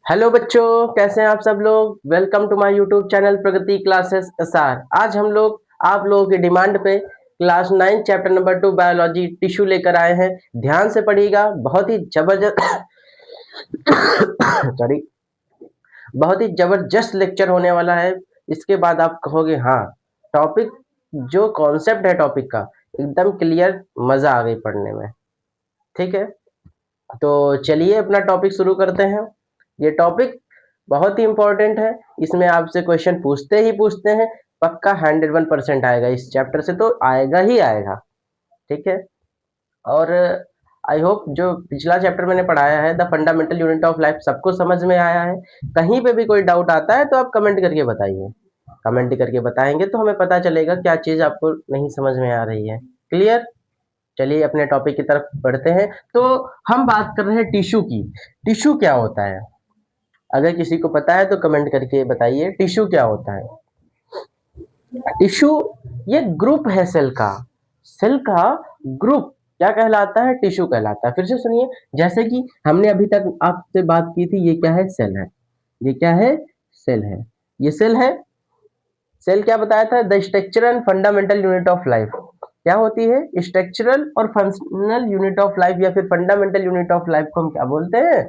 Hello बच्चों, कैसे हैं आप सब लोग। Welcome to my YouTube channel Pragati classes SR. आज हम लोग आप लोगों की डिमांड पे class 9 chapter number 2 biology tissue लेकर आए हैं। ध्यान से पढ़िएगा, बहुत ही जबरदस्त सॉरी बहुत ही जबरदस्त लेक्चर होने वाला है। इसके बाद आप कहोगे हाँ, टॉपिक जो कॉन्सेप्ट है टॉपिक का एकदम क्लियर, मजा आ गई पढ़ने में। ठीक है, तो चलिए अपना टॉपिक शुरू करते हैं। ये टॉपिक बहुत ही इंपॉर्टेंट है, इसमें आपसे क्वेश्चन पूछते ही पूछते हैं। पक्का 101% आएगा, इस चैप्टर से तो आएगा ही आएगा। ठीक है, और आई होप जो पिछला चैप्टर मैंने पढ़ाया है the fundamental unit of life सबको समझ में आया है। कहीं पे भी कोई डाउट आता है तो आप कमेंट करके बताइए। कमेंट करके बताएंगे तो हमें पता चलेगा क्या चीज़ आपको नहीं समझ में आ रही है। क्लियर। चलिए अपने टॉपिक की तरफ बढ़ते हैं। तो हम बात कर रहे हैं टिश्यू की। टिश्यू क्या होता है, अगर किसी को पता है तो कमेंट करके बताइए टिश्यू क्या होता है। टिश्यू ये ग्रुप है सेल का। सेल का ग्रुप क्या कहलाता है, टिश्यू कहलाता है। फिर से सुनिए, जैसे कि हमने अभी तक आपसे बात की थी, ये क्या है, सेल है। ये क्या है, सेल है। ये सेल है। सेल क्या बताया था, the structural and fundamental unit of life. क्या होती है, स्ट्रक्चरल और फंक्शनल यूनिट ऑफ लाइफ या फिर फंडामेंटल यूनिट ऑफ लाइफ को हम क्या बोलते हैं,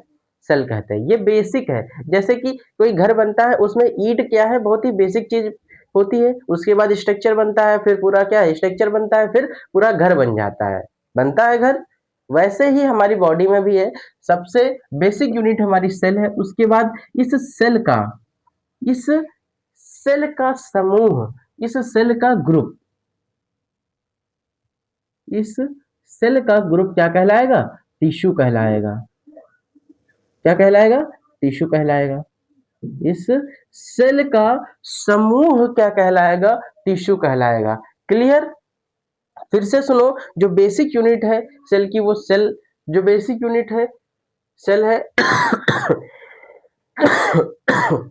सेल कहते हैं। ये बेसिक है। जैसे कि कोई घर बनता है, उसमें ईंट क्या है, बहुत ही बेसिक चीज होती है। उसके बाद स्ट्रक्चर बनता है, फिर पूरा क्या है, स्ट्रक्चर बनता है, फिर पूरा घर बन जाता है, बनता है घर। वैसे ही हमारी बॉडी में भी है। सबसे बेसिक यूनिट हमारी सेल है। उसके बाद इस सेल का समूह, इस सेल का ग्रुप, इस सेल का ग्रुप क्या कहलाएगा, टिश्यू कहलाएगा। क्या कहलाएगा, टिश्यू कहलाएगा। इस सेल का समूह क्या कहलाएगा, टिश्यू कहलाएगा। क्लियर। फिर से सुनो, जो बेसिक यूनिट है सेल की, वो सेल जो बेसिक यूनिट है सेल है।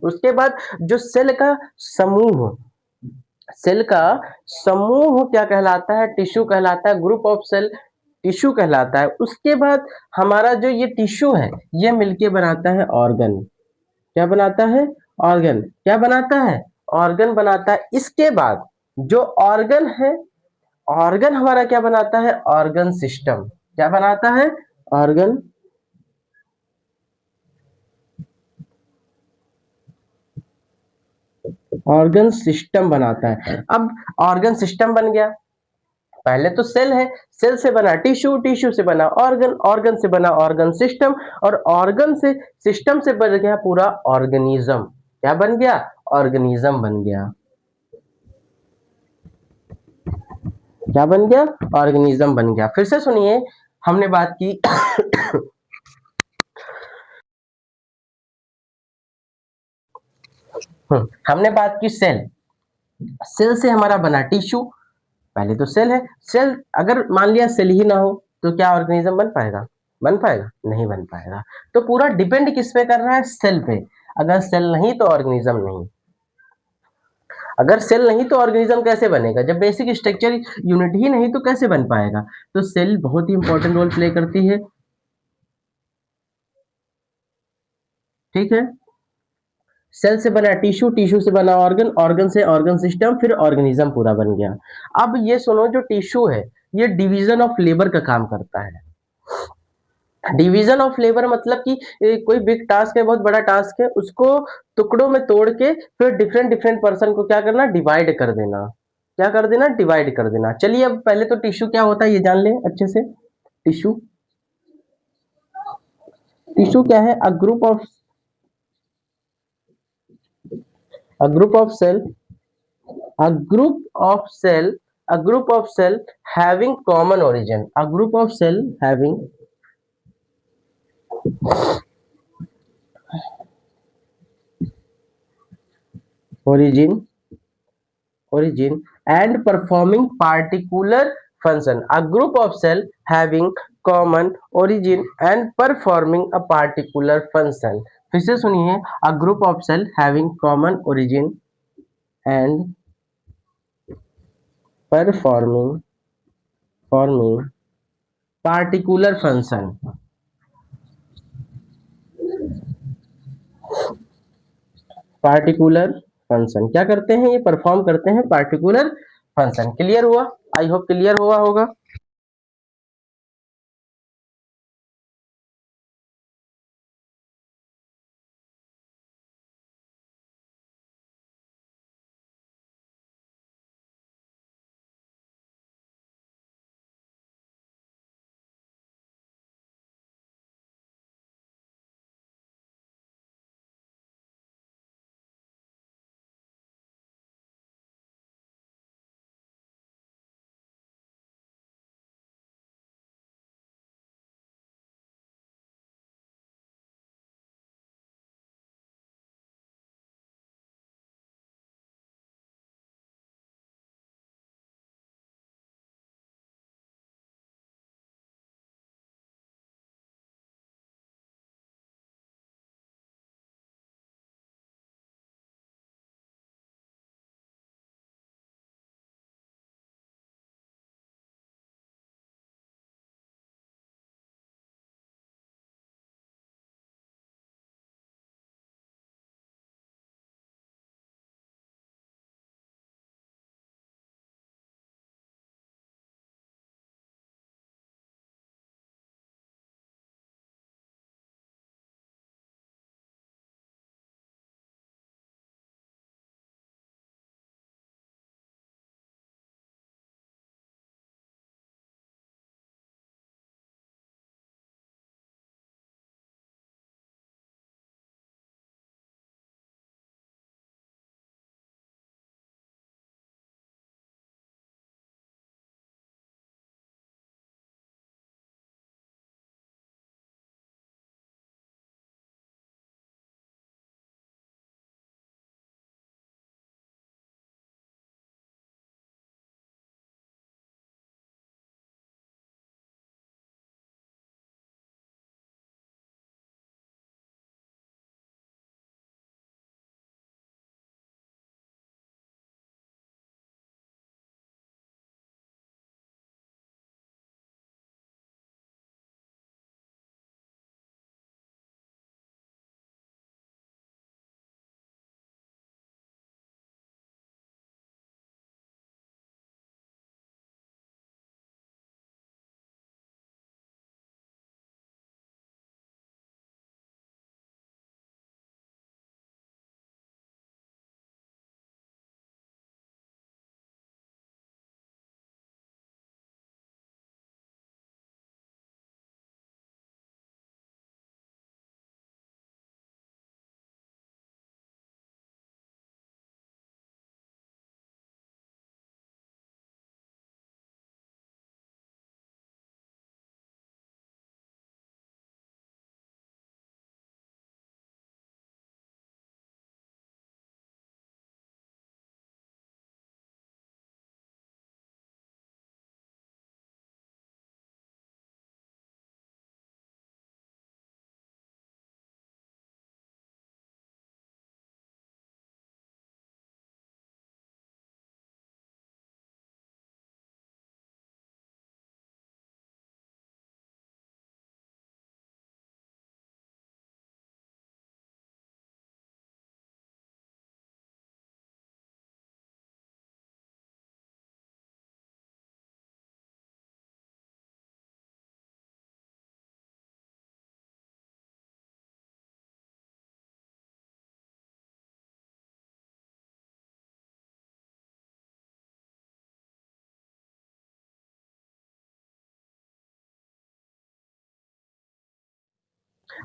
उसके बाद जो सेल का समूह क्या कहलाता है, टिश्यू कहलाता है। ग्रुप ऑफ सेल टिश्यू कहलाता है। उसके बाद हमारा जो ये टिश्यू है, ये मिलके बनाता है ऑर्गन। क्या बनाता है, ऑर्गन। क्या बनाता है, ऑर्गन बनाता है। इसके बाद जो ऑर्गन है, ऑर्गन हमारा क्या बनाता है, ऑर्गन सिस्टम। क्या बनाता है, ऑर्गन ऑर्गन सिस्टम बनाता है। अब ऑर्गन सिस्टम बन गया। पहले तो सेल है, सेल से बना टिश्यू, टिश्यू से बना ऑर्गन, ऑर्गन से बना ऑर्गन सिस्टम, और ऑर्गन से सिस्टम से बन गया पूरा ऑर्गेनिज्म। क्या बन गया, ऑर्गेनिज्म बन गया। क्या बन गया, ऑर्गेनिज्म बन गया। फिर से सुनिए, हमने बात की हमने बात की सेल। सेल से हमारा बना टिश्यू। पहले तो सेल है। सेल अगर मान लिया सेल ही ना हो तो क्या ऑर्गेनिज्म बन पाएगा, बन पाएगा, नहीं बन पाएगा। तो पूरा डिपेंड किस पे कर रहा है, सेल पे। अगर सेल नहीं तो ऑर्गेनिज्म नहीं। अगर सेल नहीं तो ऑर्गेनिज्म कैसे बनेगा, जब बेसिक स्ट्रक्चर यूनिट ही नहीं तो कैसे बन पाएगा। तो सेल बहुत ही इंपॉर्टेंट रोल प्ले करती है। ठीक है, सेल से बना टिश्यू, टिश्यू से बना ऑर्गन, ऑर्गन से ऑर्गन सिस्टम, फिर ऑर्गेनिज्म पूरा बन गया। अब ये सुनो, जो टिश्यू है ये डिवीजन ऑफ लेबर का काम करता है। डिवीजन ऑफ लेबर मतलब कि कोई बिग टास्क है, बहुत बड़ा टास्क है, उसको टुकड़ों में तोड़ के फिर डिफरेंट डिफरेंट पर्सन को क्या करना, डिवाइड कर देना। क्या कर देना, डिवाइड कर देना। चलिए अब पहले तो टिश्यू क्या होता है ये जान लें अच्छे से। टिश्यू टिश्यू क्या है, a group of cell a group of cell a group of cell having common origin, a group of cell having origin and performing particular function. A group of cell having common origin and performing a particular function. फिर से सुनिए, a group of cell having common origin and performing forming particular function. Particular function क्या करते हैं, ये perform करते हैं particular function. Clear हुआ? आई होप क्लियर हुआ होगा।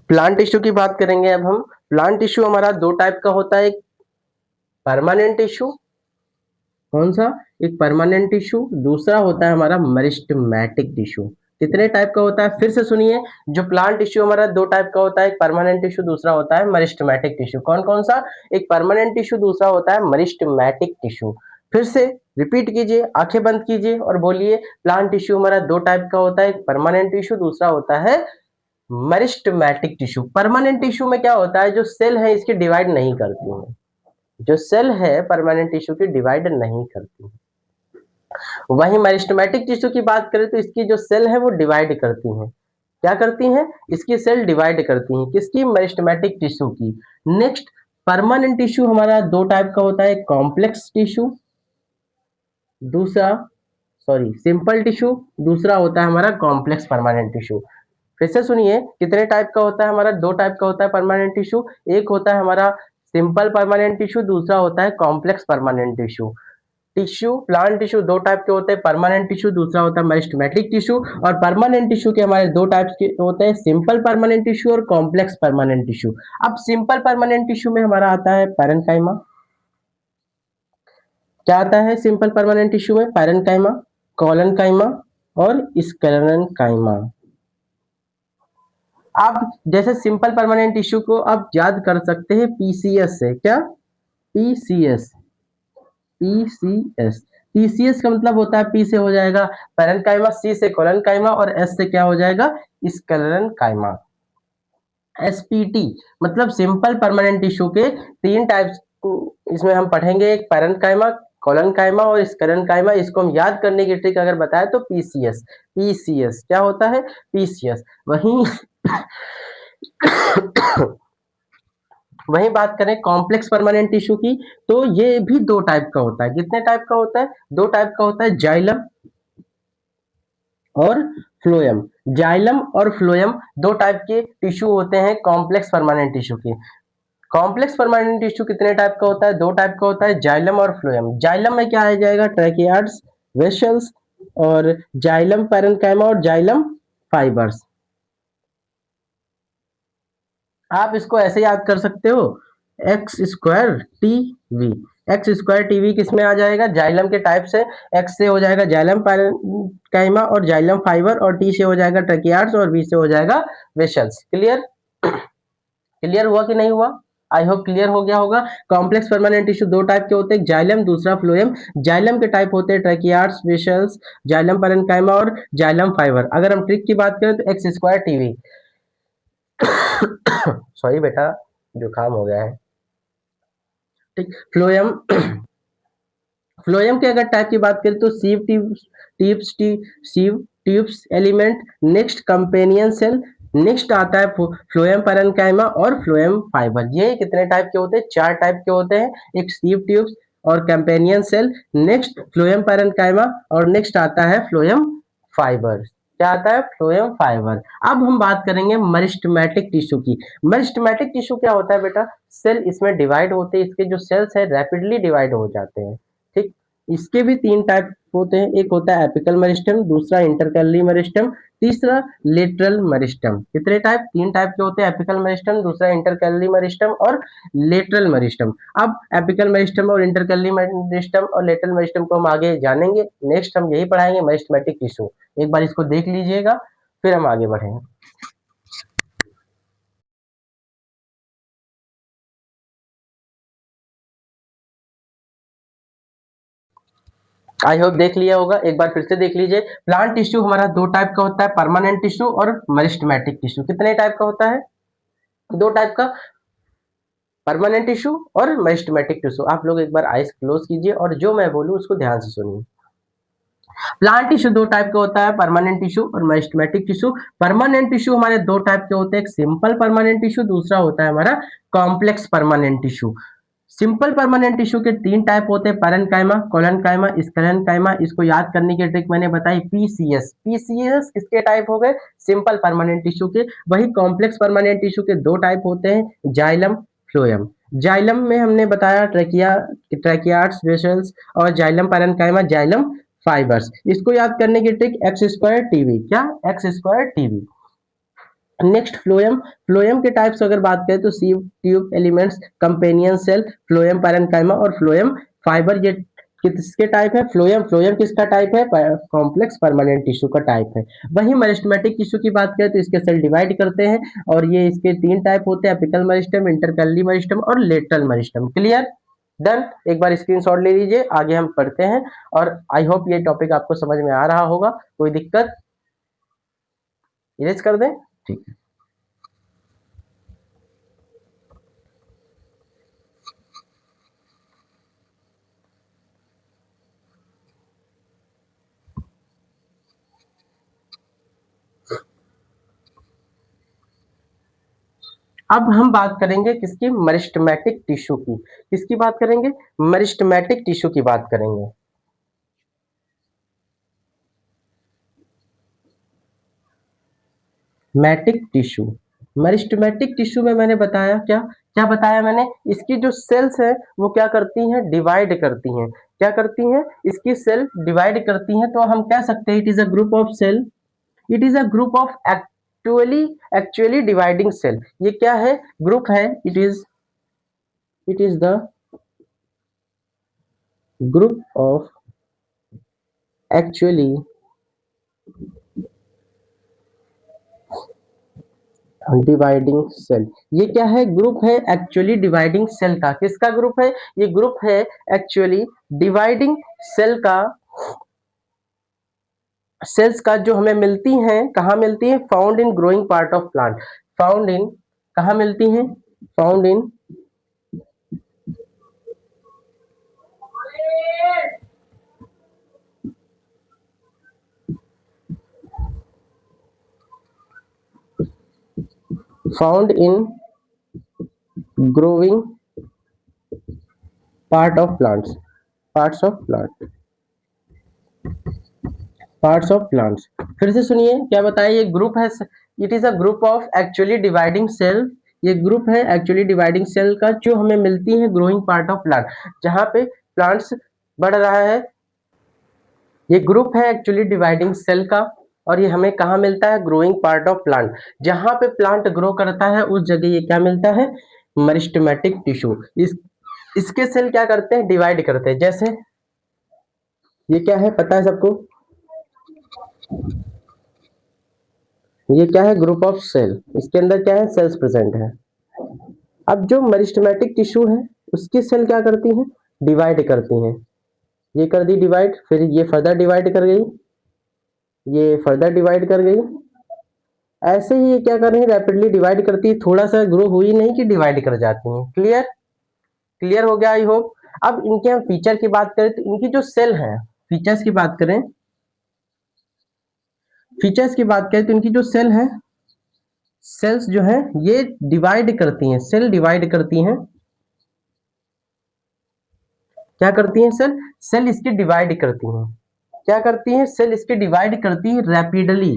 प्लांट टिश्यू की बात करेंगे अब हम। प्लांट टिश्यू हमारा दो टाइप का होता है, एक परमानेंट टिश्यू, कौन सा, एक परमानेंट टिश्यू, दूसरा होता है हमारा मेरिस्टेमेटिक टिश्यू। कितने टाइप का होता है फिर से सुनिए, जो प्लांट टिश्यू हमारा दो टाइप का होता है, एक परमानेंट टिश्यू, दूसरा होता है मेरिस्टेमेटिक टिश्यू। कौन कौन सा, एक परमानेंट टिश्यू, दूसरा होता है मेरिस्टेमेटिक टिश्यू। फिर से रिपीट कीजिए, आंखें बंद कीजिए और बोलिए, प्लांट टिश्यू हमारा दो टाइप का होता है, एक परमानेंट टिश्यू, दूसरा होता है मेरिस्टेमेटिक टिश्यू। परमानेंट टिश्यू में क्या होता है, जो सेल है इसकी डिवाइड नहीं करती हैं, जो सेल है परमानेंट टिश्यू की डिवाइड नहीं करती। वहीं मेरिस्टेमेटिक टिश्यू की बात करें तो इसकी जो सेल है वो डिवाइड करती हैं। क्या करती हैं, इसकी सेल डिवाइड करती हैं, किसकी, मेरिस्टेमेटिक टिश्यू की। नेक्स्ट, परमानेंट टिश्यू हमारा दो टाइप का होता है, कॉम्प्लेक्स टिश्यू, दूसरा सॉरी सिंपल टिश्यू, दूसरा होता है हमारा कॉम्प्लेक्स परमानेंट टिश्यू। फिर से सुनिए, कितने टाइप का होता है हमारा, दो टाइप का होता है परमानेंट टिश्यू। एक होता है हमारा सिंपल परमानेंट टिश्यू, दूसरा होता है complex permanent tissue. Tissue, plant tissue दो टाइप के होते हैं, परमानेंट टिश्यू, दूसरा होता है मेरिस्टेमेटिक टिश्यू। और परमानेंट टिश्यू के हमारे दो टाइप्स के होते हैं, सिंपल परमानेंट टिश्यू और कॉम्प्लेक्स परमानेंट टिश्यू। अब सिंपल परमानेंट टिश्यू में हमारा आता है पैरेन्काइमा। क्या आता है सिंपल परमानेंट टिश्यू में? पैरेन्काइमा, कोलेनकाइमा और स्क्लेरेन्काइमा। आप जैसे सिंपल परमानेंट टिश्यू को आप याद कर सकते हैं पीसीएस से। क्या? PCS, PCS. पीसीएस का मतलब होता है पी से हो जाएगा पैरेन्काइमा, सी से कोलेनकाइमा और एस से क्या हो जाएगा? स्क्लेरेन्काइमा। एसपीटी मतलब सिंपल परमानेंट टिश्यू के तीन टाइप्स इसमें हम पढ़ेंगे, एक पैरेन्काइमा, कोलेनकाइमा और स्क्लेरेन्काइमा। इसको हम याद करने की ट्रिक अगर बताए तो पीसीएस। पीसीएस क्या होता है? पीसीएस। वहीं वहीं बात करें कॉम्प्लेक्स परमानेंट टिश्यू की, तो ये भी दो टाइप का होता है। कितने टाइप का होता है? दो टाइप का होता है, जाइलम और फ्लोएम। जाइलम और फ्लोएम दो टाइप के टिश्यू होते हैं कॉम्प्लेक्स परमानेंट टिश्यू के। कॉम्प्लेक्स परमानेंट टिश्यू कितने टाइप का होता है? दो टाइप का होता है, जाइलम और फ्लोएम। जाइलम में क्या आ जाएगा? ट्रैकियार्ड्स, वेसल्स और जाइलम पैरेन्काइमा और जाइलम फाइबर्स। आप इसको ऐसे याद कर सकते हो, x square T V. X square TV किस में आ जाएगा? जाइलम के टाइप से। एक्स से हो जाएगा जाइलम पैरेन्काइमा और जाइलम फाइबर, और टी से हो जाएगा ट्रैकियार्ड्स और वी से हो जाएगा वेसल्स। क्लियर? क्लियर हुआ कि नहीं हुआ? आई होप क्लियर हो गया होगा। कॉम्प्लेक्स परमानेंट टिश्यू दो टाइप के होते हैं, जाइलम दूसरा फ्लोएम। जाइलम के टाइप होते हैं ट्रैकियार्ड्स, वेसल्स, जाइलम पैरेन्काइमा और जाइलम फाइबर। अगर हम ट्रिक की बात करें तो एक्स स्क्वायर टीवी सॉरी बेटा, जुकाम हो गया है। ठीक, फ्लोएम। फ्लोएम के अगर टाइप की बात करें तो sieve tubes, sieve tubes element, next companion cell, next आता है फ्लोएम पैरेन्काइमा और फ्लोएम फाइबर। ये कितने टाइप के होते हैं? चार टाइप के होते हैं, एक सीव ट्यूब्स और companion cell, next phloem parenchyma और नेक्स्ट आता है फ्लोएम फाइबर। क्या आता है? Phloem fibre. अब हम बात करेंगे मेरिस्टेमेटिक टिश्यू की। मेरिस्टेमेटिक टिश्यू क्या होता है बेटा? सेल इसमें डिवाइड होते हैं, इसके जो सेल्स है रैपिडली डिवाइड हो जाते हैं। ठीक, इसके भी तीन टाइप होते हैं, एक होता है एपिकल मेरिस्टम, दूसरा इंटरकैली मेरिस्टम, तीसरा लेटरल मेरिस्टम। कितने टाइप? तीन टाइप के होते हैं, एपिकल मेरिस्टम, दूसरा इंटरकैली मेरिस्टम और लेटरल मेरिस्टम। अब एपिकल मेरिस्टम और इंटरकैली मेरिस्टम और लेटरल मेरिस्टम को हम आगे जानेंगे, नेक्स्ट हम यही पढ़ाएंगे मेरिस्टेमेटिक टिश्यू। एक बार इसको देख लीजिएगा फिर हम आगे बढ़ेंगे। आई होप देख लिया होगा, एक बार फिर से देख लीजिए। प्लांट टिश्यू हमारा दो टाइप का होता है, परमानेंट टिश्यू और मेरिस्टेमेटिक टिश्यू। कितने टाइप का होता है? दो टाइप का, परमानेंट टिश्यू और मेरिस्टेमेटिक टिश्यू। आप लोग एक बार आइज क्लोज कीजिए और जो मैं बोलूं उसको ध्यान से सुनिए। प्लांट टिश्यू दो टाइप का होता है, परमानेंट टिश्यू और मेरिस्टेमेटिक टिश्यू। परमानेंट टिश्यू हमारे दो टाइप के होते हैं, एक सिंपल परमानेंट टिश्यू, दूसरा होता है हमारा complex permanent tissue. Simple permanent tissue के तीन टाइप होते हैं, पैरेन्काइमा, कोलेनकाइमा, स्क्लेरेन्काइमा। इसको याद करने की ट्रिक मैंने बताई, पीसीएस। पीसीएस किसके टाइप हो गए? सिंपल परमानेंट टिश्यू के। वही कॉम्प्लेक्स परमानेंट टिश्यू के दो टाइप होते हैं, जाइलम, फ्लोएम। जाइलम में हमने बताया ट्रैकियार्ड्स, वेसल्स और जाइलम पैरेन्काइमा, जाइलम फाइबर्स। इसको याद करने की ट्रिक एक्स स्क्वायर टीवी। क्या? X square TV. Next phloem. Phloem के टाइप्स अगर बात करें तो sieve tube elements, companion cell, phloem parenchyma और फ्लोएम फाइबर। ये किसके टाइप है? फ्लोएम। फ्लोएम किसका टाइप है? कॉम्प्लेक्स परमानेंट टिश्यू का टाइप है। वहीं मेरिस्टेमेटिक टिश्यू की बात करें तो इसके सेल डिवाइड करते हैं और ये इसके तीन टाइप होते हैं, एपिकल मेरिस्टम, इंटरकैली मेरिस्टम और लेटरल मेरिस्टम। क्लियर? डन। एक बार स्क्रीनशॉट ले लीजिए, आगे हम पढ़ते हैं। और आई होप ये टॉपिक आपको समझ में आ रहा होगा। कोई दिक्कत? इरेज कर दें? ठीक है। अब हम बात करेंगे किसकी, मेरिस्टेमेटिक टिश्यू की। किसकी बात करेंगे, मेरिस्टेमेटिक टिश्यू की बात करेंगे। मैटिक टिश्यू, मेरिस्टेमेटिक टिश्यू में मैंने बताया क्या, क्या बताया मैंने, इसकी जो सेल्स है वो क्या करती हैं, डिवाइड करती हैं। क्या करती हैं, इसकी सेल डिवाइड करती हैं, तो हम कह सकते हैं it is a group of cell, it is a group of actually dividing cell. ये क्या है, ग्रुप है, it is the group of actually dividing cell. ये क्या है, ग्रुप है एक्चुअली डिवाइडिंग सेल का। किसका ग्रुप है, ये ग्रुप है एक्चुअली डिवाइडिंग सेल का। सेल्स का जो हमें मिलती हैं, कहाँ मिलती है, found in growing part of plant. Found in, कहाँ मिलती हैं, found in found in growing part of plants, parts of plant, parts of plants. फिर से सुनिए क्या बताया, ये ग्रुप है, it is a group of actually dividing cell. ये ग्रुप है एक्चुअली डिवाइडिंग सेल का, जो हमें मिलती है ग्रोइंग पार्ट ऑफ प्लांट, जहाँ पे प्लांट्स बढ़ रहा है। ये ग्रुप है एक्चुअली डिवाइडिंग सेल का, और ये हमें कहाँ मिलता है, ग्रोइंग पार्ट ऑफ प्लांट। जहाँ पे प्लांट ग्रो करता है उस जगह ये क्या मिलता है, मेरिस्टेमेटिक टिश्यू। इसके सेल क्या करते हैं, डिवाइड करते हैं। जैसे ये क्या है, पता है सबको, ये क्या है, ग्रुप ऑफ सेल, इसके अंदर क्या है, सेल्स प्रेजेंट है। अब जो मेरिस्टेमेटिक टिश्यू है उसकी सेल क्या करती हैं, डिवाइड करती हैं। ये कर दी डिवाइड, फिर ये फर्दर डिवाइड कर गई, ये फर्दर डिवाइड कर गई। ऐसे ही ये क्या कर रही है, रैपिडली डिवाइड करती है, थोड़ा सा ग्रो हुई नहीं कि डिवाइड कर जाती हैं। क्लियर, क्लियर हो गया आई होप। अब इनके हम फीचर की बात करें तो इनकी जो सेल है, फीचर्स की बात करें, फीचर्स की बात करें तो इनकी जो सेल है, सेल्स जो है ये डिवाइड करती हैं, सेल डिवाइड करती हैं। क्या करती हैं, सेल, सेल इसकी डिवाइड करती हैं। क्या करती है, सेल इसके डिवाइड करती है रैपिडली,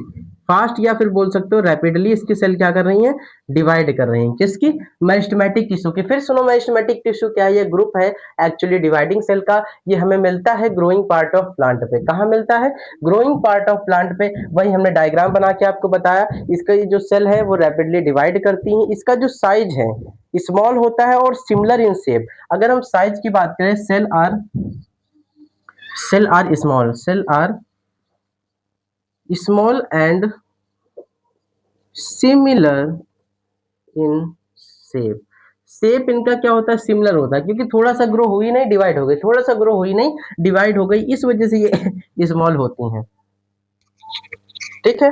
फास्ट, या फिर बोल सकते हो रैपिडली इसकी सेल क्या कर रही है, डिवाइड कर रही है। किसकी, मेरिस्टेमेटिक टिश्यू की। फिर सुनो, मेरिस्टेमेटिक टिश्यू क्या है, ये ग्रुप है एक्चुअली डिवाइडिंग सेल का। ये हमें मिलता है ग्रोइंग पार्ट ऑफ प्लांट पे। कहाँ मिलता है, ग्रोइंग पार्ट ऑफ प्लांट पे। वही हमने डायग्राम बना के आपको बताया, इसका ये जो सेल है वो रैपिडली डिवाइड करती है। इसका जो साइज है स्मॉल होता है और सिमिलर इन शेप। अगर हम साइज की बात करें, cell are small, cell are small and similar in shape. Shape इनका क्या होता है, सिमिलर होता है, क्योंकि थोड़ा सा ग्रो हुई नहीं डिवाइड हो गई, थोड़ा सा ग्रो हुई नहीं डिवाइड हो गई, इस वजह से ये स्मॉल होती हैं। ठीक है,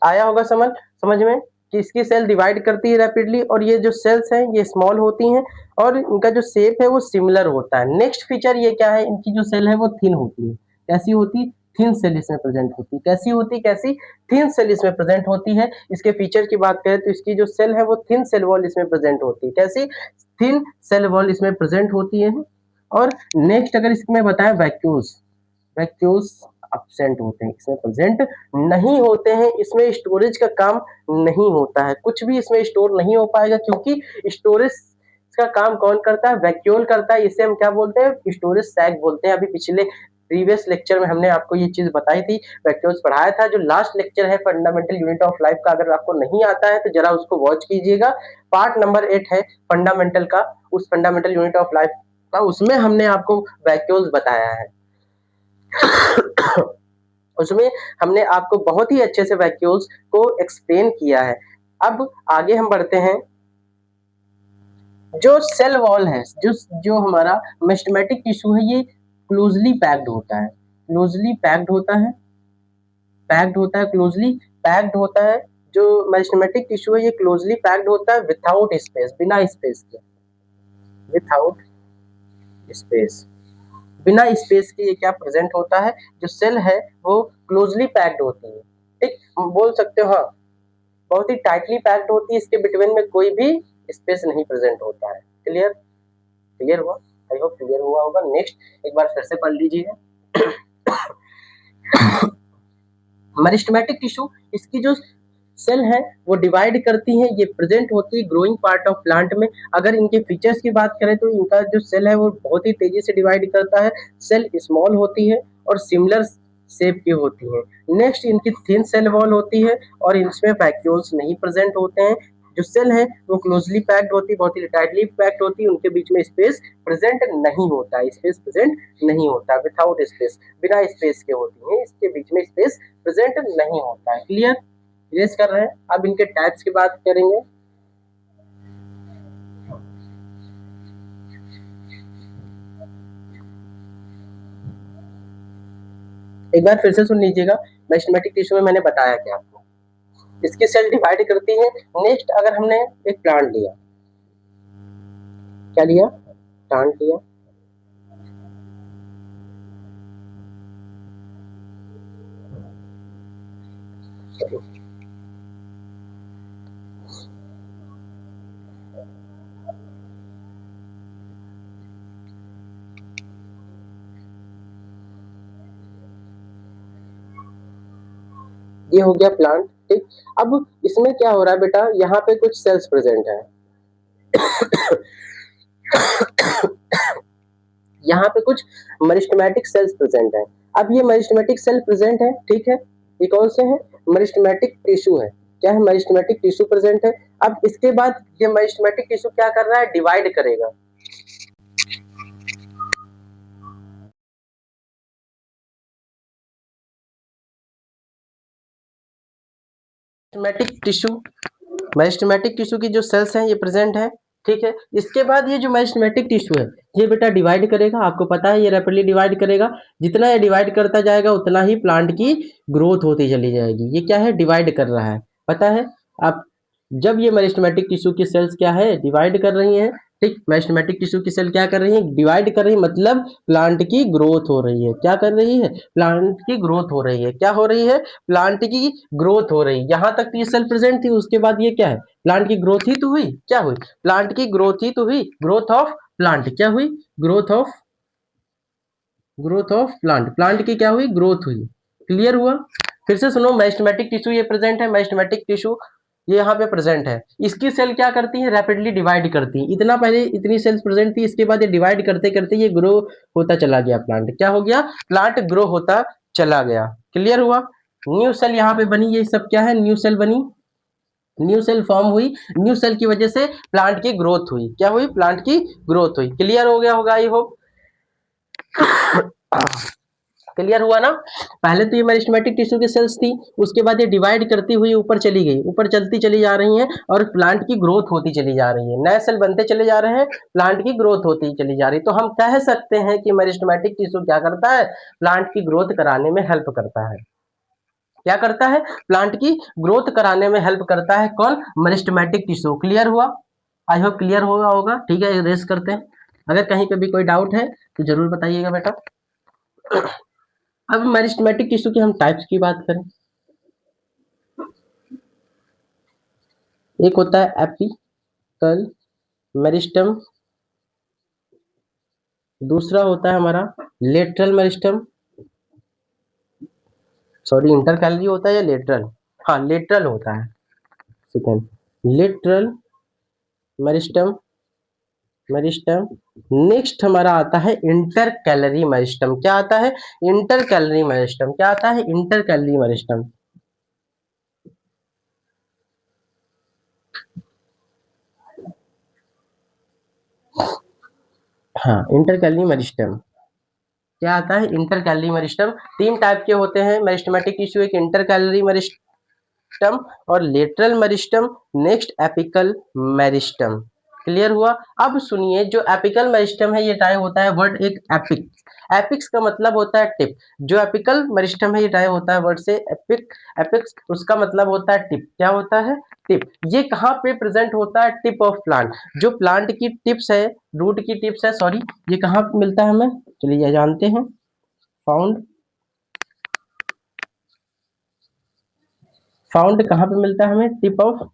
आया होगा समझ, समझ में कि इसकी सेल डिवाइड करती है रैपिडली, और ये जो सेल्स हैं ये स्मॉल होती हैं, और इनका जो शेप है वो सिमिलर होता है। नेक्स्ट फीचर ये क्या है, इनकी जो सेल है वो थिन होती है। कैसी होती, थिन सेल इसमें प्रेजेंट होती है। कैसी होती, कैसी, थिन सेल इसमें प्रेजेंट होती है। इसके फीचर की बात करें तो इसकी जो सेल है वो थिन सेल वॉल इसमें प्रेजेंट होती है। कैसी, थिन सेल वॉल इसमें प्रेजेंट होती है। और नेक्स्ट अगर इसमें बताएं, वैक्यूल्स, वैक्यूल्स एब्सेंट होते हैं, इसमें प्रेजेंट नहीं होते हैं। इसमें स्टोरेज का काम नहीं होता है, कुछ भी इसमें स्टोर नहीं हो पाएगा, क्योंकि स्टोरेज का काम कौन करता है, वैक्यूल करता है। इसे हम क्या बोलते हैं, स्टोरेज सैक बोलते हैं। अभी पिछले प्रीवियस लेक्चर में हमने आपको ये चीज बताई थी, वैक्यूल्स पढ़ाया था। जो लास्ट लेक्चर है फंडामेंटल यूनिट ऑफ लाइफ का, अगर आपको नहीं आता है तो जरा उसको वॉच कीजिएगा। पार्ट नंबर 8 है फंडामेंटल का, उस फंडामेंटल यूनिट ऑफ लाइफ का, उसमें हमने आपको वैक्यूल्स बताया है। उसमें हमने आपको बहुत ही अच्छे से वैक्यूल्स को एक्सप्लेन किया है। अब आगे हम बढ़ते हैं। जो सेल वॉल है, जो जो हमारा मेरिस्टेमेटिक टिश्यू है, ये क्लोजली पैक्ड होता है, क्लोजली पैक्ड होता है, पैक्ड होता है, क्लोजली पैक्ड होता है। जो मेरिस्टेमेटिक टिश्यू है ये क्लोजली पैक्ड होता है, विदाउट स्पेस, बिना स्पेस के, विदाउट स्पेस, बिना स्पेस के ये क्या प्रेजेंट होता है, जो सेल है वो क्लोजली पैक्ड होती है। ठीक, हम बोल सकते हो हाँ, बहुत ही टाइटली पैक्ड होती है, इसके बिटवीन में कोई भी स्पेस नहीं प्रेजेंट होता है। क्लियर? क्लियर हुआ? आई होप क्लियर हुआ होगा। नेक्स्ट एक बार फिर से पढ़ लीजिए। मेरिस्टेमेटिक टिश्यू, इसकी जो सेल है वो डिवाइड करती है, ये प्रेजेंट होती है ग्रोइंग पार्ट ऑफ प्लांट में। अगर इनके फीचर्स की बात करें तो इनका जो सेल है वो बहुत ही तेजी से डिवाइड करता है। सेल स्मॉल होती है और सिमिलर शेप की होती है। नेक्स्ट इनकी थिन सेल वॉल होती है और इसमें वैक्यूल्स नहीं प्रेजेंट होते हैं। जो सेल है वो क्लोजली पैक्ड होती है, बहुत ही टाइटली पैक्ड होती है, उनके बीच में स्पेस प्रेजेंट नहीं होता है, स्पेस प्रेजेंट नहीं होता, विदाउट स्पेस, बिना स्पेस के होती है, इसके बीच में स्पेस प्रेजेंट नहीं होता है। क्लियर? रेस कर रहे हैं। अब इनके टाइप्स की बात करेंगे। एक बार फिर से सुन लीजिएगा। मेरिस्टेमेटिक टिश्यू में मैंने बताया क्या आपको, इसकी सेल डिवाइड करती है। नेक्स्ट अगर हमने एक प्लांट लिया, क्या लिया? प्लांट लिया। ये हो गया प्लांट, ठीक। अब इसमें क्या हो रहा है बेटा, यहाँ पे कुछ सेल्स प्रेजेंट है, यहाँ पे कुछ मेरिस्टेमेटिक सेल्स प्रेजेंट है। अब ये मेरिस्टेमेटिक सेल प्रेजेंट है, ठीक है। ये कौन से हैं? मेरिस्टेमेटिक टिश्यू है। क्या है? मेरिस्टेमेटिक टिश्यू प्रेजेंट है। अब इसके बाद ये मेरिस्टेमेटिक टिश्यू क्या कर रहा है? डिवाइड करेगा। मेरिस्टेमेटिक टिश्यू, मेरिस्टेमेटिक टिश्यू की जो सेल्स हैं ये प्रेजेंट है, ठीक है। इसके बाद ये जो मेरिस्टेमेटिक टिश्यू है ये बेटा डिवाइड करेगा, आपको पता है ये रैपिडली डिवाइड करेगा। जितना ये डिवाइड करता जाएगा उतना ही प्लांट की ग्रोथ होती चली जाएगी। ये क्या है? डिवाइड कर रहा है, पता है आप। जब ये मेरिस्टेमेटिक टिश्यू की सेल्स क्या है? डिवाइड कर रही हैं, ठीक। मेरिस्टेमेटिक टिश्यू की सेल क्या कर रही है? डिवाइड कर रही है, मतलब प्लांट की ग्रोथ हो रही है। क्या कर रही है? प्लांट की ग्रोथ हो रही है। क्या हो रही है? प्लांट की ग्रोथ हो रही है। यहाँ तक ये सेल प्रेजेंट थी, उसके बाद ये क्या है? प्लांट की ग्रोथ ही तो हुई। क्या हुई? प्लांट की ग्रोथ ही तो हुई, ग्रोथ ऑफ प्लांट। क्या हुई? ग्रोथ ऑफ प्लांट, प्लांट की क्या हुई? ग्रोथ हुई। क्लियर हुआ? फिर से सुनो, मेरिस्टेमेटिक टिश्यू ये प्रेजेंट है, मेरिस्टेमेटिक टिश्यू ये यहाँ पे प्रेजेंट है। इसकी सेल क्या करती है? रैपिडली डिवाइड करती है। इतना पहले इतनी सेल्स प्रेजेंट थी, इसके बाद ये डिवाइड करते करते ये ग्रो होता चला गया प्लांट। क्या हो गया? प्लांट ग्रो होता चला गया। क्लियर हुआ? न्यू सेल यहाँ पे बनी, ये सब क्या है? न्यू सेल बनी, न्यू सेल फॉर्म हुई। न्यू सेल की वजह से प्लांट की ग्रोथ हुई। क्या हुई? प्लांट की ग्रोथ हुई। क्लियर हो गया होगा आई होप। क्लियर हुआ ना? पहले तो ये मेरिस्टेमेटिक टिश्यू की सेल्स थी, उसके बाद ये डिवाइड करती हुई ऊपर चली गई, ऊपर चलती चली जा रही हैं और प्लांट की ग्रोथ होती चली जा रही है। नए सेल बनते चले जा रहे हैं, प्लांट की ग्रोथ होती चली जा रही है। तो हम कह सकते हैं कि मेरिस्टेमेटिक टिश्यू क्या करता है? प्लांट की ग्रोथ कराने में हेल्प करता है। क्या करता है? प्लांट की ग्रोथ कराने में हेल्प करता है। कौन? Meristematic tissue. क्लियर हुआ? आई होप क्लियर हुआ होगा। ठीक है, रेस करते हैं। अगर कहीं पे भी कोई डाउट है तो जरूर बताइएगा बेटा। अब मेरिस्टेमेटिक टिश्यू की हम टाइप्स की बात करें, एक होता है एपिकल मेरिस्टम, दूसरा होता है हमारा लेटरल मेरिस्टम, सॉरी इंटरकैलरी होता है या लेटरल? हाँ लेटरल होता है, second lateral meristem, meristem. Next हमारा आता है इंटर कैलरी मेरिस्टम। क्या आता है? Inter calorie meristem. क्या आता है? Inter calorie meristem. हाँ इंटर कैलरी मेरिस्टम क्या आता है? Inter calorie meristem. तीन टाइप के होते हैं मेरिस्टेमेटिक टिश्यू, एक इंटर कैलरी मेरिस्टम और lateral meristem, next apical meristem. Clear हुआ? अब सुनिए, जो एपिकल मेरिस्टम है ये टाइप होता है वर्ड एक एपिक, एपिक्स का मतलब होता है टिप। जो एपिकल मेरिस्टम है ये टाइप होता है वर्ड से एपिक, एपिक्स उसका मतलब होता है टिप। क्या होता है? टिप। ये कहाँ पे प्रेजेंट होता है? Tip of plant. जो प्लांट की टिप्स है, रूट की टिप्स है, सॉरी, ये कहाँ पे मिलता है हमें? चलिए जानते हैं। फाउंड, फाउंड कहाँ पे मिलता है हमें? Tip of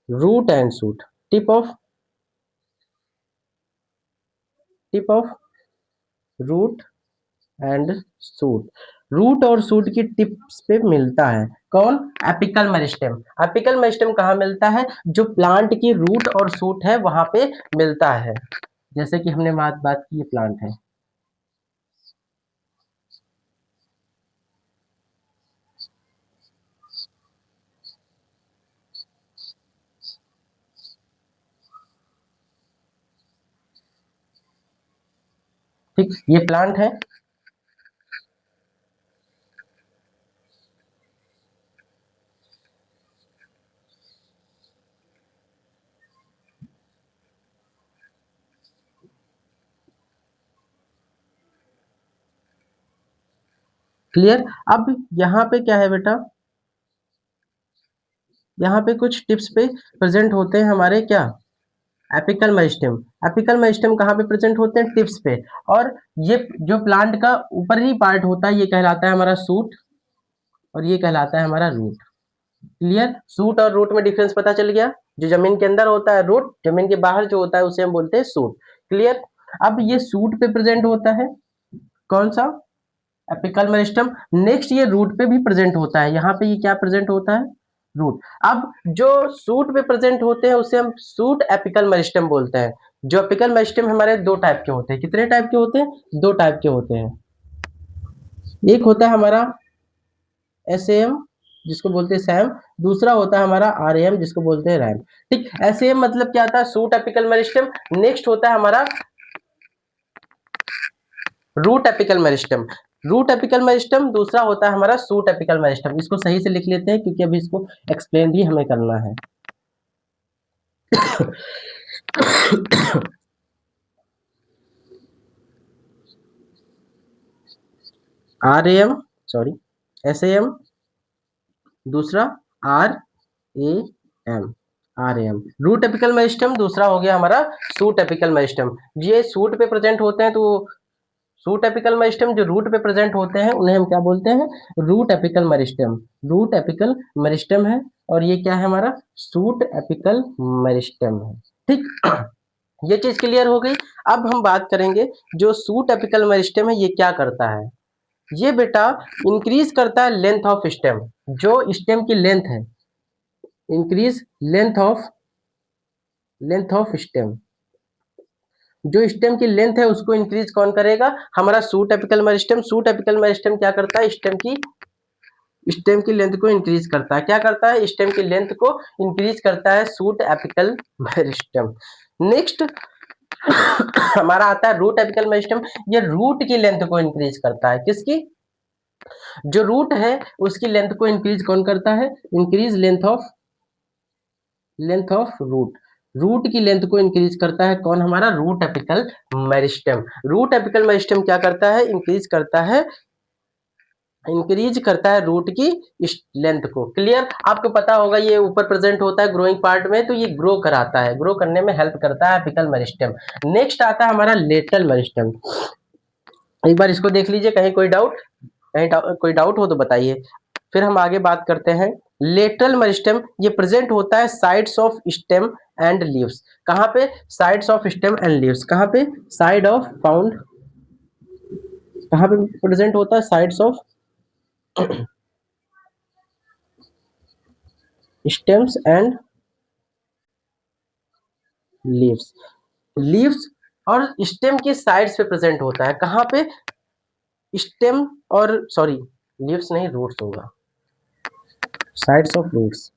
root and shoot, tip of root and shoot, root और शूट की टिप्स पे मिलता है कौन? Apical meristem. एपिकल मेरिस्टेम कहाँ मिलता है? जो प्लांट की रूट और शूट है वहां पे मिलता है। जैसे कि हमने बात की, ये प्लांट है, ठीक, ये प्लांट है। क्लियर? अब यहाँ पे क्या है बेटा, यहाँ पे कुछ टिप्स पे प्रेजेंट होते हैं हमारे क्या, एपिकल मेरिस्टेम। एपिकल मेरिस्टेम कहाँ पे प्रेजेंट होते हैं? टिप्स पे। और ये जो प्लांट का ऊपरी पार्ट होता है ये कहलाता है हमारा सूट, और ये कहलाता है हमारा रूट। क्लियर? सूट और रूट में डिफरेंस पता चल गया। जो जमीन के अंदर होता है रूट, जमीन के बाहर जो होता है उसे हम बोलते हैं सूट। क्लियर? अब ये सूट पे प्रेजेंट होता है, कौन सा? Apical meristem. नेक्स्ट ये रूट पे भी प्रेजेंट होता है, यहाँ पे ये क्या प्रेजेंट होता है? रूट। अब जो सूट पे प्रेजेंट होते हैं उसे हम सूट एपिकल मेरिस्टम बोलते हैं। जो एपिकल मेरिस्टम हमारे दो टाइप के होते हैं। कितने टाइप के होते हैं? दो टाइप के होते हैं। एक होता है हमारा एसएम, जिसको बोलते हैं सैम। दूसरा होता है हमारा आरएम, जिसको बोलते हैं रैम। ठीक, एसएम मतलब क्या आता है? Suit apical meristem. नेक्स्ट होता है हमारा root apical meristem. Root apical meristem दूसरा होता है हमारा सूट एपिकल मेरिस्टम। इसको सही से लिख लेते हैं क्योंकि अभी इसको एक्सप्लेन भी हमें करना है। R A M, sorry, S A M, दूसरा R A M, R A M. Root apical meristem दूसरा हो गया हमारा सूट एपिकल मेरिस्टम। ये सूट पे प्रेजेंट होते हैं, तो रूट एपिकल मेरिस्टम जो रूट पे प्रेजेंट होते हैं उन्हें हम क्या बोलते हैं? Root apical meristem. Root apical meristem है, और ये क्या है हमारा? सूट एपिकल मेरिस्टम है। ठीक, ये चीज क्लियर हो गई। अब हम बात करेंगे जो सूट एपिकल मेरिस्टम है ये क्या करता है। ये बेटा इंक्रीज करता है लेंथ ऑफ स्टेम। जो स्टेम की लेंथ है, इंक्रीज लेंथ ऑफ स्टेम, जो स्टेम की लेंथ है उसको इंक्रीज कौन करेगा? हमारा shoot apical meristem. Suit apical meristem क्या करता है? स्टेम की लेंथ को इंक्रीज करता है। क्या करता है? स्टेम की लेंथ को इंक्रीज करता है सूट एपिकल मेरिस्टम। नेक्स्ट हमारा आता है रूट एपिकल मेरिस्टम। ये रूट की लेंथ को इंक्रीज करता है। किसकी? जो रूट है उसकी लेंथ को इंक्रीज कौन करता है? Increase length of root. Root की लेंथ को इंक्रीज करता है कौन? हमारा root apical meristem. Root apical meristem क्या करता है? इंक्रीज करता है रूट की लेंथ को। क्लियर? आपको पता होगा ये ऊपर प्रेजेंट होता है ग्रोइंग पार्ट में, तो ये ग्रो कराता है, ग्रो करने में हेल्प करता है एपिकल मेरिस्टम। नेक्स्ट आता है हमारा लेटरल मेरिस्टम। एक बार इसको देख लीजिए, कहीं कोई डाउट, कोई डाउट हो तो बताइए, फिर हम आगे बात करते हैं। लेटरल मेरिस्टम ये प्रेजेंट होता है sides of stem and leaves. कहाँ पे? Sides of stem and leaves. कहाँ पे? साइड ऑफ फाउंड, कहाँ पे प्रेजेंट होता है? Sides of stems and leaves. Leaves और स्टेम की साइड्स पे प्रेजेंट होता है। कहाँ पे? स्टेम और, सॉरी, लीव्स नहीं, रूट्स होगा। Sides of roots,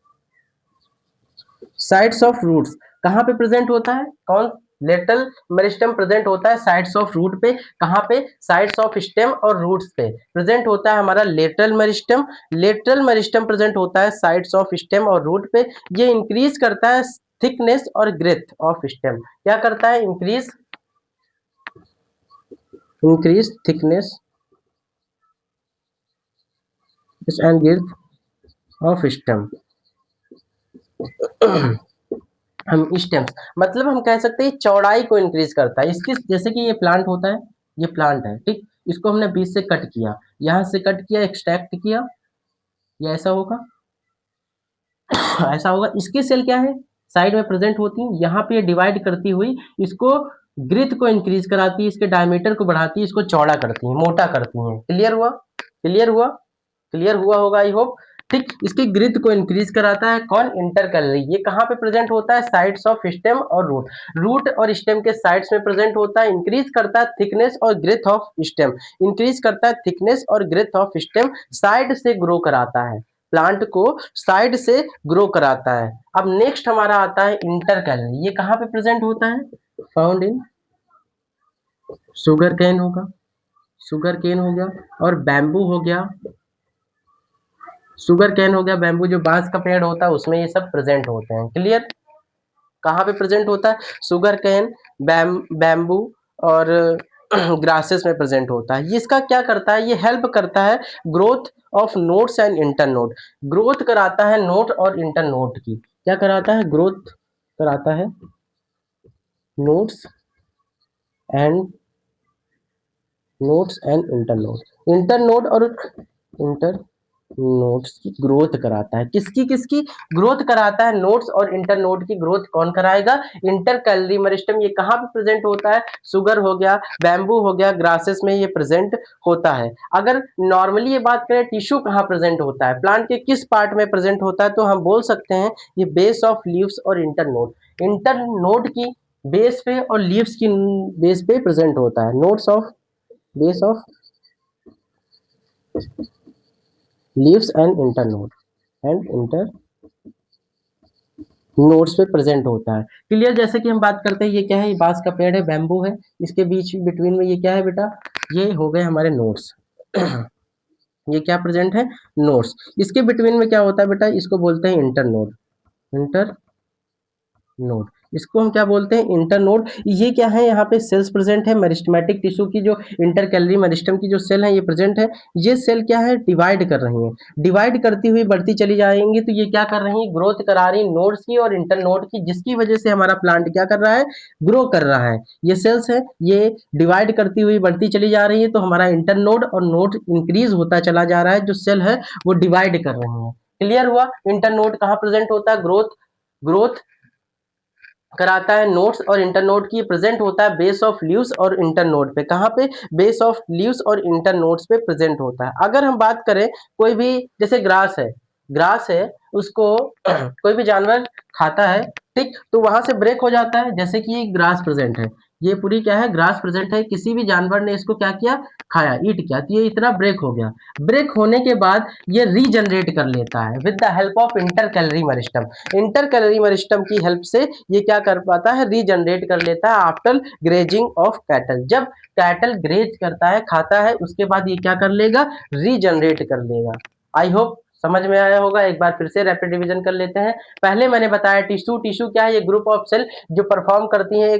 sides of roots कहाँ पे प्रेजेंट होता है? कौन? लेटरल मेरिस्टम प्रेजेंट होता है साइड्स ऑफ रूट पे। कहाँ पे? साइड्स ऑफ स्टेम और रूट्स पे प्रेजेंट होता है हमारा lateral meristem. Lateral meristem present होता है साइड्स ऑफ स्टेम और रूट पे। ये इंक्रीज करता है थिकनेस और ग्रेथ ऑफ स्टेम। क्या करता है? Increase thickness and ग्रेथ of stem. हम स्टेम्स मतलब हम कह सकते हैं चौड़ाई को इंक्रीज करता है इसकी। जैसे कि ये प्लांट होता है, ये प्लांट है, ठीक, इसको हमने बीच से कट किया, यहाँ से कट किया, एक्सट्रैक्ट किया, ये ऐसा होगा ऐसा होगा। इसकी सेल क्या है? साइड में प्रेजेंट होती हैं, यहाँ पे डिवाइड करती हुई इसको ग्रिथ को इंक्रीज कराती है, इसके डायमीटर को बढ़ाती है, इसको चौड़ा करती है, मोटा करती हैं। क्लियर हुआ? क्लियर हुआ? क्लियर हुआ होगा आई होप। ठीक, इसकी ग्रिथ को इंक्रीज कराता है कौन? इंटरकैलरी। ये कहाँ पे प्रेजेंट होता है? साइड्स ऑफ स्टेम और रूट। रूट और स्टेम के साइड्स में प्रेजेंट होता है। इंक्रीज करता है थिकनेस और ग्रेथ ऑफ स्टेम। इंक्रीज करता है थिकनेस और ग्रेथ ऑफ स्टेम। साइड से ग्रो कराता है, प्लांट को साइड से ग्रो कराता है। अब नेक्स्ट हमारा आता है इंटरकैलरी। ये कहाँ पे प्रेजेंट होता है? फाउंड इन शुगर केन होगा, शुगर केन हो गया और बैम्बू हो गया। शुगर कैन हो गया, बैम्बू जो बांस का पेड़ होता है उसमें ये सब प्रेजेंट होते हैं। क्लियर? कहाँ पे प्रेजेंट होता है? शुगर कैन, बैम्बू और ग्रासेस में प्रेजेंट होता है। ये इसका क्या करता है? ये हेल्प करता है growth of notes and inter note. Growth कराता है नोट और इंटर नोट की। क्या कराता है? ग्रोथ कराता है notes and inter note. Inter note और इंटर नोट्स की ग्रोथ कराता है। किसकी किसकी ग्रोथ कराता है? नोट्स और इंटर नोट की ग्रोथ कौन कराएगा? Inter calorie meristem. ये कहाँ पे प्रेजेंट होता है? शुगर हो गया, बैम्बू हो गया, ग्रासेस में ये प्रेजेंट होता है। अगर नॉर्मली ये बात करें टिश्यू कहाँ प्रेजेंट होता है, प्लांट के किस पार्ट में प्रेजेंट होता है, तो हम बोल सकते हैं ये बेस ऑफ लीव्स और इंटर नोट। इंटर नोट की बेस पे और लीव्स की बेस पे प्रेजेंट होता है। Notes of base of leaves and inter nodes पे प्रेजेंट होता है। क्लियर? जैसे कि हम बात करते हैं ये क्या है? ये बांस का पेड़ है, बैम्बू है, इसके बीच बिटवीन में ये क्या है बेटा? ये हो गए हमारे नोड्स। ये क्या प्रेजेंट है? नोड्स। इसके बिटवीन में क्या होता है बेटा? इसको बोलते हैं इंटर नोड। इंटर नोड, इसको हम क्या बोलते हैं? Inter node. ये क्या है? यहाँ पे सेल्स प्रेजेंट है मेरिस्टेमेटिक टिश्यू की, जो इंटर कैलरी मेरिस्टम की जो सेल है ये प्रेजेंट है। ये सेल क्या है? डिवाइड कर रही है, डिवाइड करती हुई बढ़ती चली जाएंगी। तो ये क्या कर रही है? ग्रोथ करा रही नोड्स की और इंटर नोड की, जिसकी वजह से हमारा प्लांट क्या कर रहा है? ग्रो कर रहा है। ये सेल्स है, ये डिवाइड करती हुई बढ़ती चली जा रही है, तो हमारा इंटर नोड और नोड इंक्रीज होता चला जा रहा है। जो सेल है वो डिवाइड कर रही है। क्लियर हुआ? इंटर नोड कहाँ प्रेजेंट होता है? ग्रोथ कराता है नोड्स और इंटरनोड की। प्रेजेंट होता है बेस ऑफ लीव्स और इंटरनोड पे। कहाँ पे? बेस ऑफ लीव्स और इंटरनोड्स पे प्रेजेंट होता है। अगर हम बात करें कोई भी, जैसे ग्रास है, ग्रास है उसको कोई भी जानवर खाता है, ठीक, तो वहां से ब्रेक हो जाता है। जैसे कि ये ग्रास प्रेजेंट है, ये पूरी क्या है? ग्रास प्रेजेंट है। किसी भी जानवर ने इसको क्या किया? खाया, ईट किया, तो ये इतना ब्रेक हो गया। ब्रेक होने के बाद ये रीजनरेट कर लेता है with the help of inter calorie meristem. Inter calorie meristem की हेल्प से ये क्या कर पाता है? रीजनरेट कर लेता है आफ्टर ग्रेजिंग ऑफ कैटल। जब कैटल ग्रेज करता है, खाता है, उसके बाद ये क्या कर लेगा? रीजनरेट कर लेगा। आई होप समझ में आया होगा। एक बार फिर से रैपिड रिवीजन कर लेते हैं। पहले मैंने बताया टिश्यू। टिश्यू क्या है? ये ग्रुप ऑफ सेल जो परफॉर्म करती हैं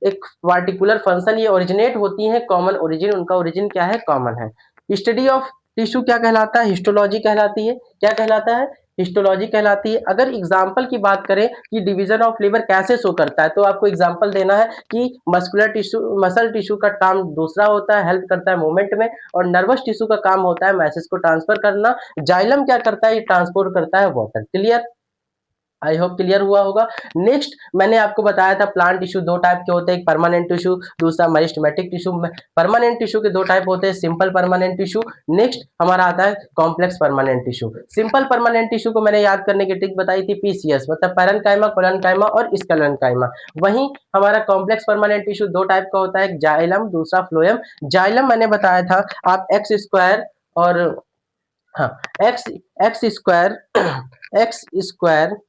एक पार्टिकुलर फंक्शन। ये ओरिजिनेट होती हैं कॉमन ओरिजिन, उनका ओरिजिन क्या है? कॉमन है। स्टडी ऑफ टिश्यू क्या कहलाता है? हिस्टोलॉजी कहलाती है। क्या कहलाता है? हिस्टोलॉजी कहलाती है। अगर एग्जाम्पल की बात करें कि डिवीजन ऑफ लिवर कैसे शो करता है, तो आपको एग्जाम्पल देना है कि मस्कुलर टिश्यू, मसल टिश्यू का काम दूसरा होता है, हेल्प करता है मूवमेंट में, और नर्वस टिश्यू का काम होता है मैसेज को ट्रांसफर करना। जाइलम क्या करता है? ये ट्रांसपोर्ट करता है water. Clear? I hope clear हुआ होगा। नेक्स्ट मैंने आपको बताया था प्लांट टिश्यू दो टाइप के होते हैं, एक परमानेंट टिश्यू, दूसरा मेरिस्टेमेटिक टिश्यू। परमानेंट टिश्यू के दो टाइप होते हैं, सिंपल परमानेंट टिश्यू। नेक्स्ट हमारा आता है complex permanent tissue. Simple permanent tissue को मैंने याद करने की ट्रिक बताई थी, पीसीएस मतलब पैरेन्काइमा, कोलेनकाइमा और स्केलेनकाइमा। वहीं हमारा कॉम्प्लेक्स परमानेंट टिश्यू दो टाइप का होता है, एक जाइलम, दूसरा फ्लोएम। जाइलम मैंने बताया था आप एक्स स्क्वायर और हाँ x x square x square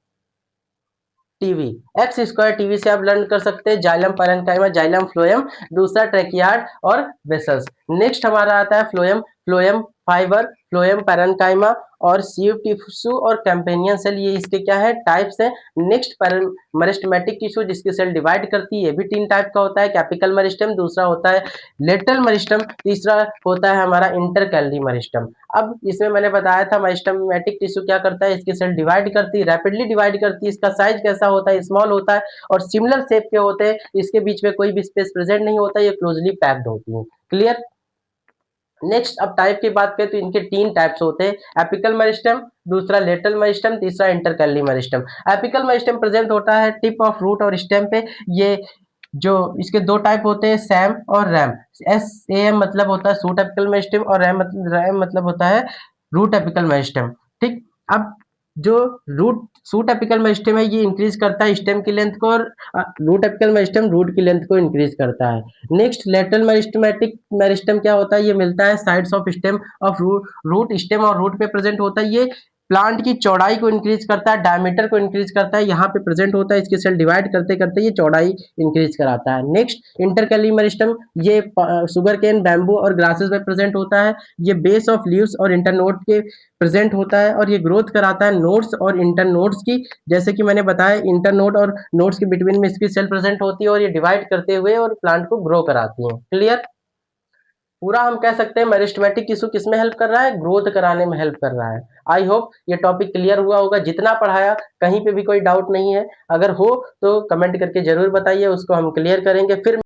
TV, x square TV से आप लर्न कर सकते हैं जाइलम पैरेन्काइमा, जाइलम फ्लोएम, दूसरा ट्रेकियार्ड और वेसल्स। नेक्स्ट हमारा आता है phloem. Phloem fibre, phloem parenchyma और सीव टिश्यू और कैंपेनियन सेल, ये इसके क्या है? टाइप्स हैं। नेक्स्ट मेरिस्टेमेटिक टिश्यू जिसकी सेल डिवाइड करती है, ये भी तीन टाइप का होता है, कैपिकल मेरिस्टम, दूसरा होता है लेटरल मेरिस्टम, तीसरा होता है हमारा इंटर कैलरी मेरिस्टम। अब इसमें मैंने बताया था मेरिस्टेमेटिक टिश्यू क्या करता है? इसकी सेल डिवाइड करती है, रैपिडली डिवाइड करती है, इसका साइज कैसा होता है? स्मॉल होता है और सिमिलर शेप के होते हैं, इसके बीच में कोई भी स्पेस प्रेजेंट नहीं होता, ये क्लोजली पैक्ड होती है। क्लियर? नेक्स्ट अब टाइप की बात करें तो इनके 3 टाइप्स होते हैं, एपिकल मेरिस्टेम, दूसरा लेटरल मेरिस्टेम, तीसरा इंटरकैली मेरिस्टेम। एपिकल मेरिस्टेम प्रेजेंट होता है टिप ऑफ रूट और स्टेम पे। ये जो इसके 2 टाइप होते हैं, सैम और रैम। एस-ए-एम मतलब होता है शूट एपिकल मेरिस्टेम और रैम मतलब होता है रूट एपिकल मेरिस्टेम। ठीक, अब जो रूट शूट एपिकल मेरिस्टेम है ये इंक्रीज करता है स्टेम की लेंथ को, और रूट एपिकल मेरिस्टेम रूट की लेंथ को इंक्रीज करता है। नेक्स्ट लेटरल मेरिस्टेमेटिक मेरिस्टेम क्या होता है, ये मिलता है sides of stem of root. Root stem और रूट पे प्रेजेंट होता है, ये प्लांट की चौड़ाई को इंक्रीज करता है, डायमीटर को इंक्रीज करता है, यहाँ पे प्रेजेंट होता है, इसके सेल डिवाइड करते करते ये चौड़ाई इंक्रीज कराता है। नेक्स्ट इंटरकैली मेरिस्टेम, ये शुगर केन, बैम्बू और ग्रासेस में प्रेजेंट होता है। ये बेस ऑफ लीव्स और इंटरनोड के प्रेजेंट होता है, और ये ग्रोथ कराता है नोड्स और इंटरनोड्स की। जैसे कि मैंने बताया इंटरनोड और नोड्स के बिटवीन में इसकी सेल प्रेजेंट होती है, और ये डिवाइड करते हुए और प्लांट को ग्रो कराती है। क्लियर? पूरा हम कह सकते हैं मेरिस्टेमेटिक टिश्यू किसमें हेल्प कर रहा है, ग्रोथ कराने में हेल्प कर रहा है। आई होप ये टॉपिक क्लियर हुआ होगा, जितना पढ़ाया कहीं पे भी कोई डाउट नहीं है। अगर हो तो कमेंट करके जरूर बताइए, उसको हम क्लियर करेंगे। फिर